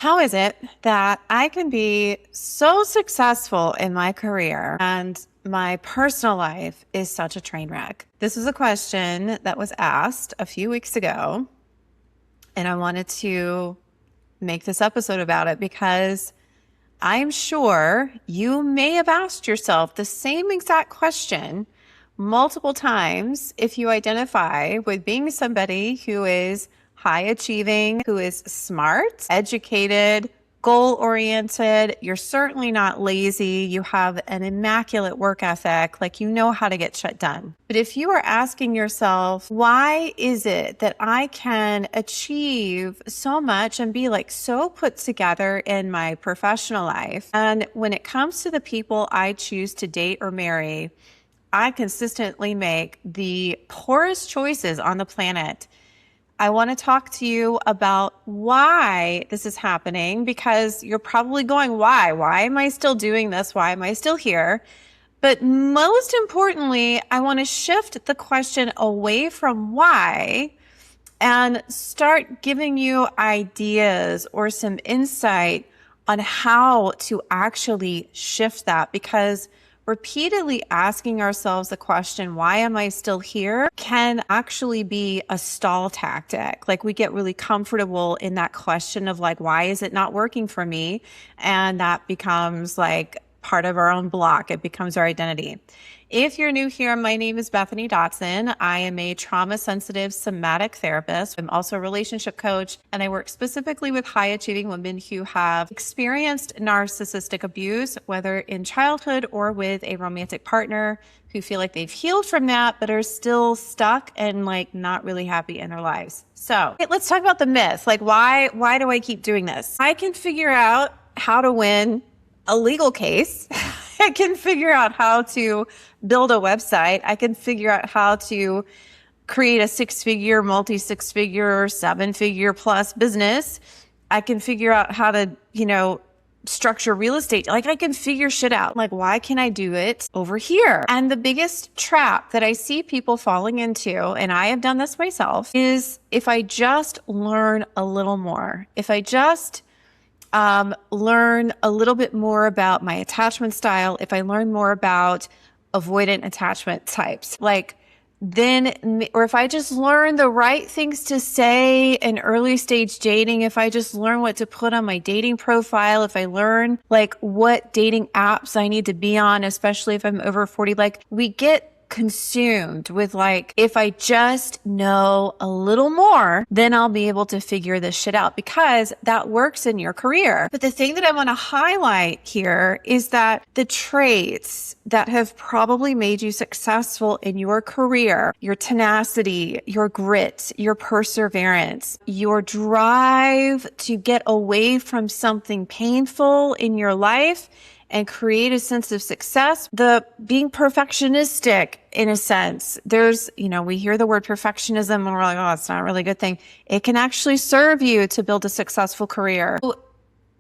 How is it that I can be so successful in my career and my personal life is such a train wreck? This is a question that was asked a few weeks ago, and I wanted to make this episode about it because I'm sure you may have asked yourself the same exact question multiple times if you identify with being somebody who is high achieving, who is smart, educated, goal oriented. You're certainly not lazy. You have an immaculate work ethic, like you know how to get shit done. But if you are asking yourself, why is it that I can achieve so much and be like so put together in my professional life? And when it comes to the people I choose to date or marry, I consistently make the poorest choices on the planet. I want to talk to you about why this is happening, because you're probably going, why? Why am I still doing this? Why am I still here? But most importantly, I want to shift the question away from why and start giving you ideas or some insight on how to actually shift that, because repeatedly asking ourselves the question, why am I still here, can actually be a stall tactic. Like we get really comfortable in that question of like, why is it not working for me? And that becomes like part of our own block. It becomes our identity. If you're new here, my name is Bethany Dotson. I am a trauma-sensitive somatic therapist. I'm also a relationship coach, and I work specifically with high-achieving women who have experienced narcissistic abuse, whether in childhood or with a romantic partner, who feel like they've healed from that, but are still stuck and like not really happy in their lives. So let's talk about the myth. Like, why do I keep doing this? I can figure out how to win a legal case. I can figure out how to build a website. I can figure out how to create a six-figure, multi-six-figure, seven-figure plus business. I can figure out how to, structure real estate. Like I can figure shit out. Like, why can I do it over here? And the biggest trap that I see people falling into, and I have done this myself, is if I just learn a little more, if I just learn a little bit more about my attachment style, if I learn more about avoidant attachment types, like then, or if I just learn the right things to say in early stage dating, if I just learn what to put on my dating profile, if I learn like what dating apps I need to be on, especially if I'm over 40, like we get consumed with like, if I just know a little more, then I'll be able to figure this shit out, because that works in your career. But the thing that I want to highlight here is that the traits that have probably made you successful in your career, your tenacity, your grit, your perseverance, your drive to get away from something painful in your life and create a sense of success, the being perfectionistic in a sense. There's, we hear the word perfectionism and we're like, oh, it's not a really good thing. It can actually serve you to build a successful career.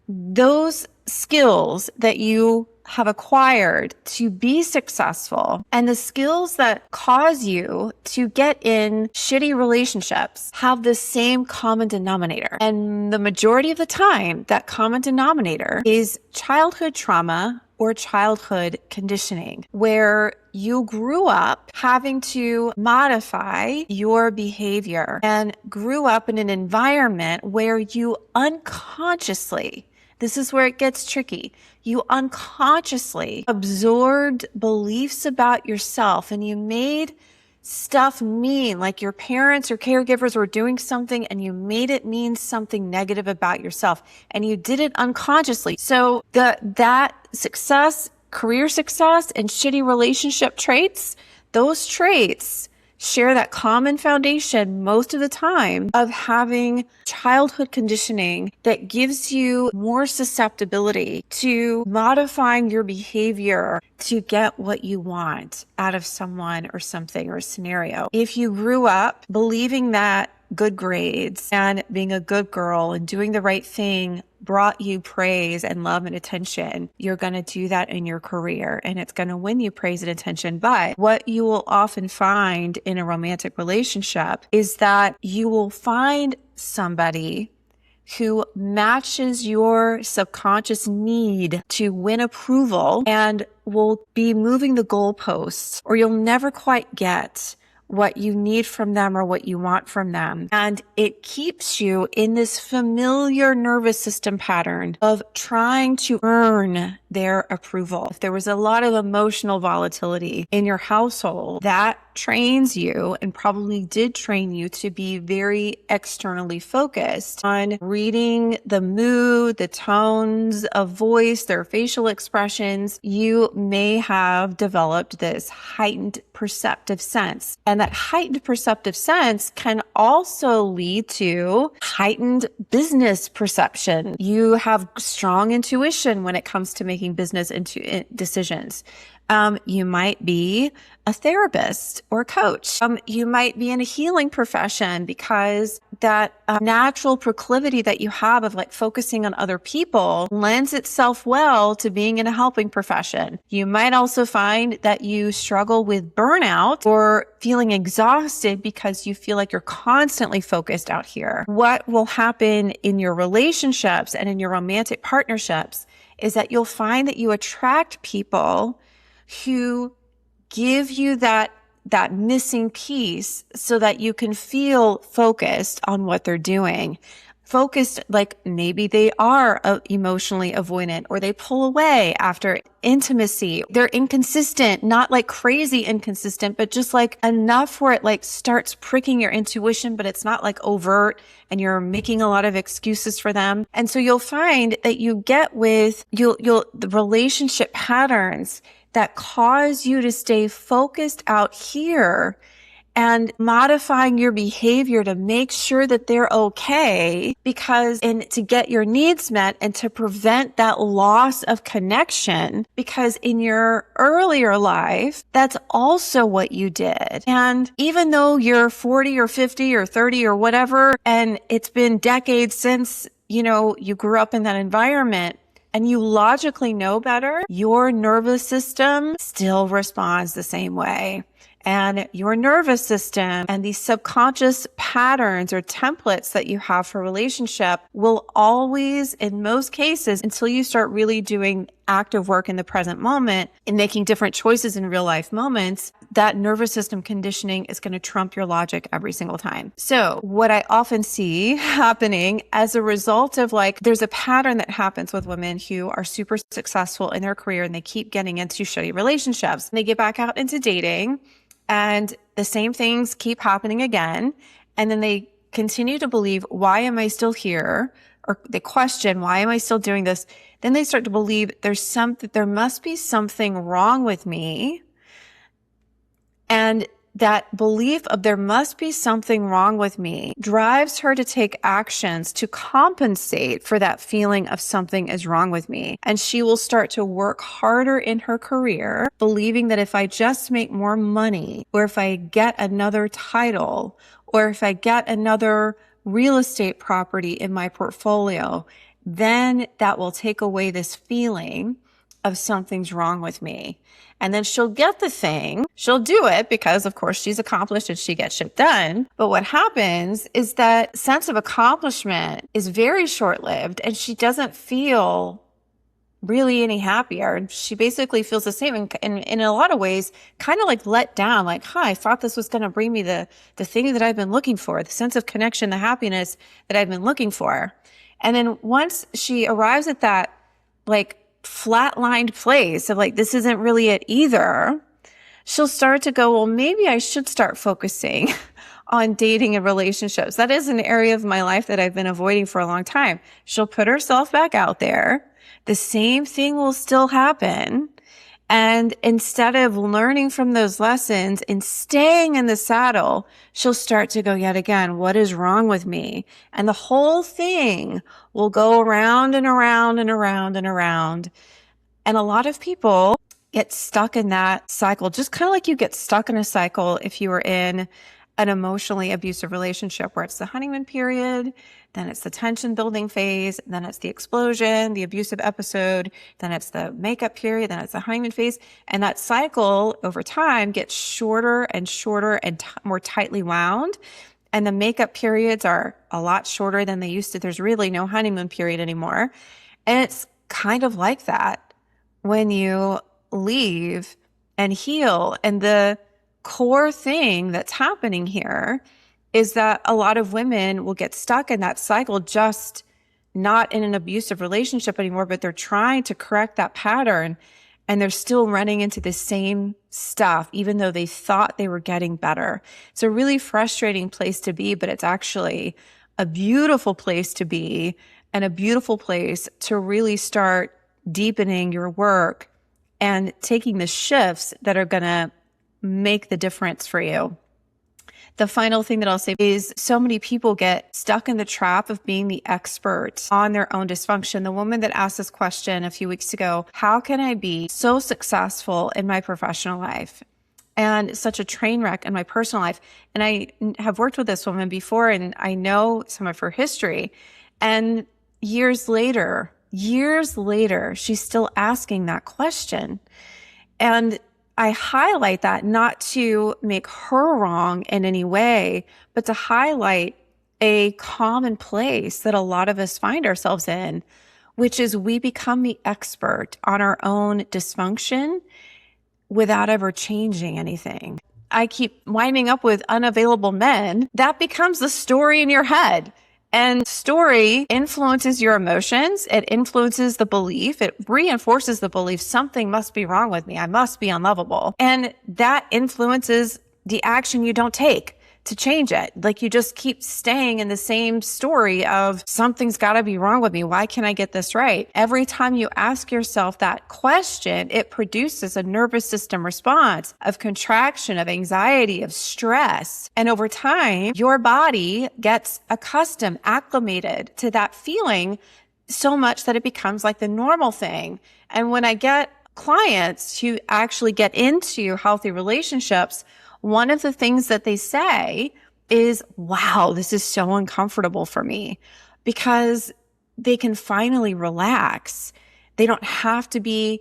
Those skills that you have acquired to be successful and the skills that cause you to get in shitty relationships have the same common denominator. And the majority of the time, that common denominator is childhood trauma or childhood conditioning, where you grew up having to modify your behavior and grew up in an environment where you unconsciously, this is where it gets tricky, you unconsciously absorbed beliefs about yourself and you made stuff mean, like your parents or caregivers were doing something and you made it mean something negative about yourself, and you did it unconsciously. So that success, career success, and shitty relationship traits, those traits share that common foundation most of the time of having childhood conditioning that gives you more susceptibility to modifying your behavior to get what you want out of someone or something or a scenario. If you grew up believing that good grades and being a good girl and doing the right thing brought you praise and love and attention, you're going to do that in your career and it's going to win you praise and attention. But what you will often find in a romantic relationship is that you will find somebody who matches your subconscious need to win approval and will be moving the goalposts, or you'll never quite get what you need from them or what you want from them. And it keeps you in this familiar nervous system pattern of trying to earn their approval. If there was a lot of emotional volatility in your household, that trains you and probably did train you to be very externally focused on reading the mood, the tones of voice, their facial expressions. You may have developed this heightened perceptive sense. And that heightened perceptive sense can also lead to heightened business perception. You have strong intuition when it comes to making business decisions. You might be a therapist or a coach. You might be in a healing profession because that natural proclivity that you have of like focusing on other people lends itself well to being in a helping profession. You might also find that you struggle with burnout or feeling exhausted because you feel like you're constantly focused out here. What will happen in your relationships and in your romantic partnerships is that you'll find that you attract people who give you that missing piece so that you can feel focused on what they're doing. Focused, like maybe they are emotionally avoidant or they pull away after intimacy. They're inconsistent, not like crazy inconsistent, but just like enough where it like starts pricking your intuition, but it's not like overt and you're making a lot of excuses for them. And so you'll find that you get with the relationship patterns that cause you to stay focused out here and modifying your behavior to make sure that they're okay and to get your needs met and to prevent that loss of connection, because in your earlier life, that's also what you did. And even though you're 40 or 50 or 30 or whatever, and it's been decades since, you grew up in that environment, and you logically know better, your nervous system still responds the same way. And your nervous system and these subconscious patterns or templates that you have for relationship will always, in most cases, until you start really doing active work in the present moment and making different choices in real life moments, that nervous system conditioning is going to trump your logic every single time. So what I often see happening as a result of there's a pattern that happens with women who are super successful in their career and they keep getting into shitty relationships. And they get back out into dating and the same things keep happening again. And then they continue to believe, why am I still here? Or they question, why am I still doing this? Then they start to believe there must be something wrong with me. And that belief of there must be something wrong with me drives her to take actions to compensate for that feeling of something is wrong with me. And she will start to work harder in her career, believing that if I just make more money, or if I get another title, or if I get another real estate property in my portfolio, then that will take away this feeling of something's wrong with me. And then she'll get the thing, she'll do it because of course she's accomplished and she gets shit done. But what happens is that sense of accomplishment is very short-lived and she doesn't feel really any happier. She basically feels the same and in a lot of ways, kind of like let down, like, I thought this was going to bring me the thing that I've been looking for, the sense of connection, the happiness that I've been looking for. And then once she arrives at that, flatlined place of this isn't really it either, she'll start to go, well, maybe I should start focusing on dating and relationships. That is an area of my life that I've been avoiding for a long time. She'll put herself back out there. The same thing will still happen. And instead of learning from those lessons and staying in the saddle, she'll start to go yet again, what is wrong with me? And the whole thing will go around and around and around and around. And a lot of people get stuck in that cycle, just kind of like you get stuck in a cycle if you were in an emotionally abusive relationship where it's the honeymoon period, then it's the tension building phase, then it's the explosion, the abusive episode, then it's the makeup period, then it's the honeymoon phase. And that cycle over time gets shorter and shorter and more tightly wound. and the makeup periods are a lot shorter than they used to. There's really no honeymoon period anymore. And it's kind of like that when you leave and heal. And the core thing that's happening here is that a lot of women will get stuck in that cycle, just not in an abusive relationship anymore, but they're trying to correct that pattern and they're still running into the same stuff, even though they thought they were getting better. It's a really frustrating place to be, but it's actually a beautiful place to be and a beautiful place to really start deepening your work and taking the shifts that are going to make the difference for you. The final thing that I'll say is so many people get stuck in the trap of being the expert on their own dysfunction. The woman that asked this question a few weeks ago, how can I be so successful in my professional life and such a train wreck in my personal life? And I have worked with this woman before and I know some of her history. And years later, she's still asking that question. And I highlight that not to make her wrong in any way, but to highlight a common place that a lot of us find ourselves in, which is we become the expert on our own dysfunction without ever changing anything. I keep winding up with unavailable men. That becomes the story in your head. And story influences your emotions. It influences the belief. It reinforces the belief something must be wrong with me. I must be unlovable. And that influences the action you don't take to change it. Like you just keep staying in the same story of something's got to be wrong with me. Why can't I get this right? Every time you ask yourself that question, it produces a nervous system response of contraction, of anxiety, of stress. And over time, your body gets accustomed, acclimated to that feeling so much that it becomes like the normal thing. And when I get clients who actually get into healthy relationships, one of the things that they say is, wow, this is so uncomfortable for me, because they can finally relax. They don't have to be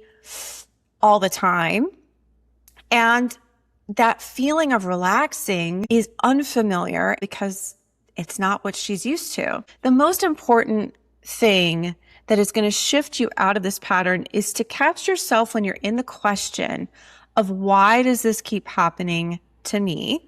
all the time. And that feeling of relaxing is unfamiliar because it's not what she's used to. The most important thing that is going to shift you out of this pattern is to catch yourself when you're in the question of why does this keep happening to me?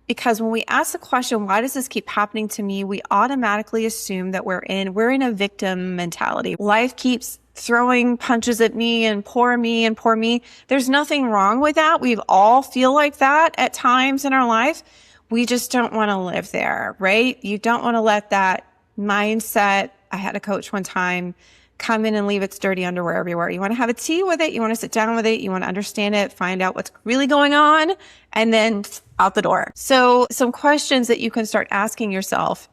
Because when we ask the question, why does this keep happening to me? We automatically assume that we're in a victim mentality. Life keeps throwing punches at me and poor me and poor me. There's nothing wrong with that. We all feel like that at times in our life. We just don't want to live there, right? You don't want to let that mindset. I had a coach one time come in and leave its dirty underwear everywhere. You want to have a tea with it. You want to sit down with it. You want to understand it, find out what's really going on, and then out the door. So some questions that you can start asking yourself,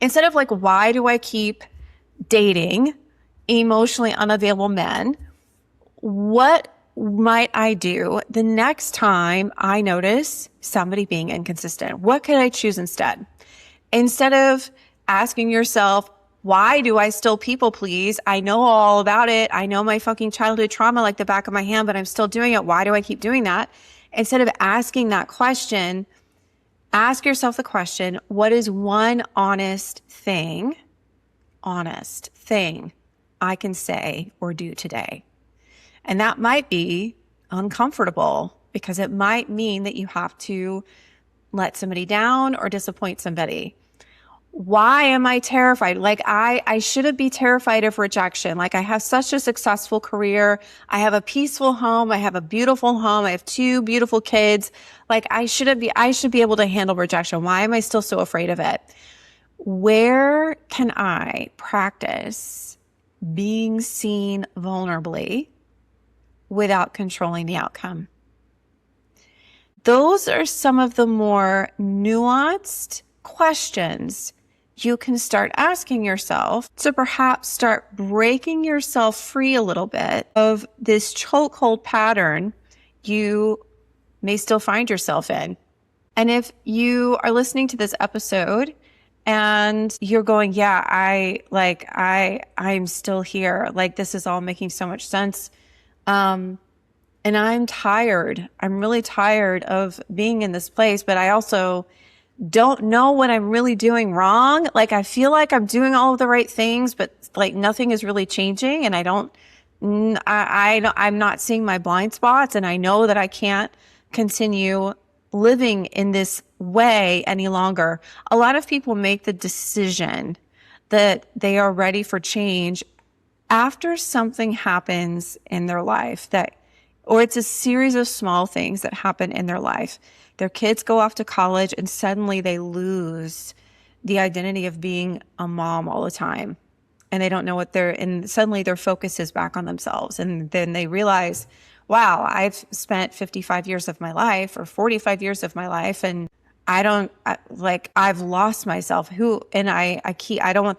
instead of like, why do I keep dating emotionally unavailable men? What might I do the next time I notice somebody being inconsistent? What could I choose instead? Instead of asking yourself, why do I still people please? I know all about it. I know my fucking childhood trauma like the back of my hand, but I'm still doing it. Why do I keep doing that? Instead of asking that question, ask yourself the question, what is one honest thing I can say or do today? And that might be uncomfortable because it might mean that you have to let somebody down or disappoint somebody. Why am I terrified? Like I shouldn't be terrified of rejection. Like I have such a successful career. I have a peaceful home. I have a beautiful home. I have 2 beautiful kids. Like I should be able to handle rejection. Why am I still so afraid of it? Where can I practice being seen vulnerably without controlling the outcome? Those are some of the more nuanced questions you can start asking yourself to perhaps start breaking yourself free a little bit of this chokehold pattern you may still find yourself in. And if you are listening to this episode and you're going, yeah, I'm still here. Like this is all making so much sense. And I'm tired. I'm really tired of being in this place, but I also don't know what I'm really doing wrong. Like, I feel like I'm doing all of the right things, but like nothing is really changing. And I don't, I'm not seeing my blind spots. And I know that I can't continue living in this way any longer. A lot of people make the decision that they are ready for change after something happens in their life or it's a series of small things that happen in their life. Their kids go off to college and suddenly they lose the identity of being a mom all the time. And they don't know and suddenly their focus is back on themselves. And then they realize, wow, I've spent 55 years of my life or 45 years of my life and I've lost myself. I don't want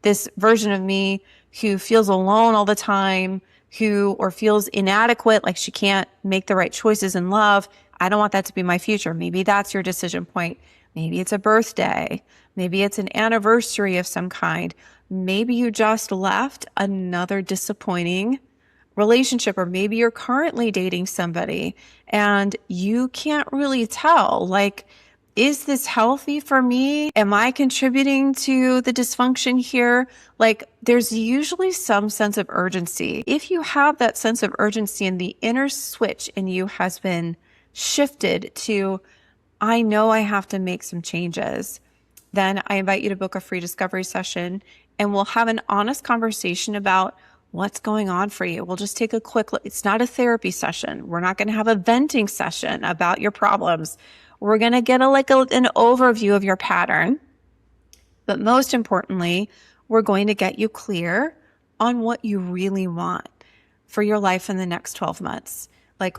this version of me who feels alone all the time, or feels inadequate, like she can't make the right choices in love. I don't want that to be my future. Maybe that's your decision point. Maybe it's a birthday. Maybe it's an anniversary of some kind. Maybe you just left another disappointing relationship, or maybe you're currently dating somebody and you can't really tell, like, is this healthy for me? Am I contributing to the dysfunction here? Like, there's usually some sense of urgency. If you have that sense of urgency and the inner switch in you has been shifted to, I know I have to make some changes, then I invite you to book a free discovery session and we'll have an honest conversation about what's going on for you. We'll just take a quick look. It's not a therapy session. We're not going to have a venting session about your problems. We're going to get an overview of your pattern. But most importantly, we're going to get you clear on what you really want for your life in the next 12 months. Like,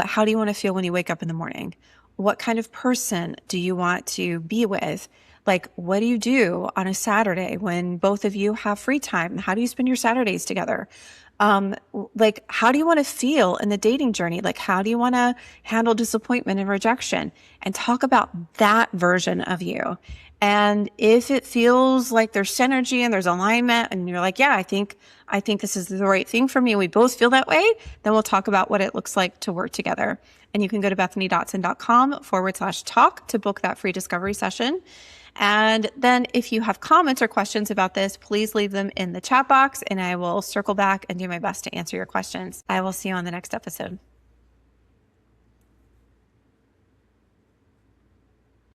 how do you want to feel when you wake up in the morning? What kind of person do you want to be with? Like, what do you do on a Saturday when both of you have free time? How do you spend your Saturdays together? Like, how do you want to feel in the dating journey? Like, how do you want to handle disappointment and rejection? And talk about that version of you. And if it feels like there's synergy and there's alignment and you're like, yeah, I think this is the right thing for me, we both feel that way, then we'll talk about what it looks like to work together. And you can go to bethanydotson.com/talk to book that free discovery session. And then if you have comments or questions about this, please leave them in the chat box and I will circle back and do my best to answer your questions. I will see you on the next episode.